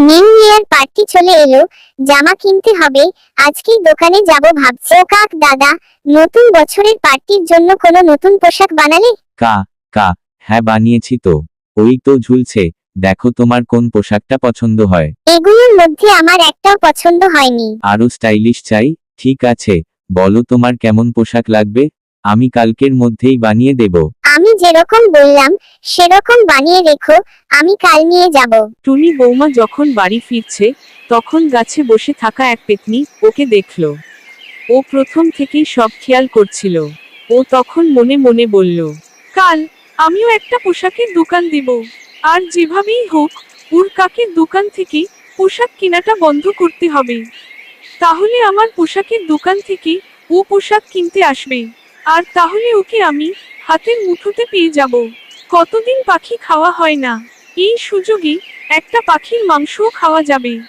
New year party চলে এলো, জামা কিনতে হবে। আজকেই দোকানে যাব ভাবছি। ও কাক দাদা, নতুন বছরের পার্টির জন্য কোনো নতুন পোশাক বানালে? কা কা হ্যাঁ বানিয়েছি তো, ওই তো ঝুলছে, দেখো তোমার কোন পোশাকটা পছন্দ হয়। এগুলোর মধ্যে আমার একটাও পছন্দ হয়নি। আরো স্টাইলিশ চাই? ঠিক আছে, বলো তোমার কেমন পোশাক লাগবে, আমি কালকের মধ্যেই বানিয়ে দেব। আমি যেরকম বললাম সেরকম বানিয়ে রেখো, আমি কাল নিয়ে যাব। টুনি বৌমা যখন বাড়ি ফিরছে তখন গাছে বসে থাকা এক পেতনি ওকে দেখল। ও প্রথম থেকেই সব খেয়াল করছিল। ও তখন মনে মনে বলল, কাল আমিও একটা পোশাকের দোকান দিব, আর যেভাবেই হোক ওর কাকের দোকান থেকে পোশাক কেনাটা বন্ধ করতে হবে। তাহলে আমার পোশাকের দোকান থেকে ও পোশাক কিনতে আসবে, আর তাহলে ওকে আমি হাতের মুঠোতে পেয়ে যাব। কতদিন পাখি খাওয়া হয় না, এই সুযোগে একটা পাখির মাংসও খাওয়া যাবে।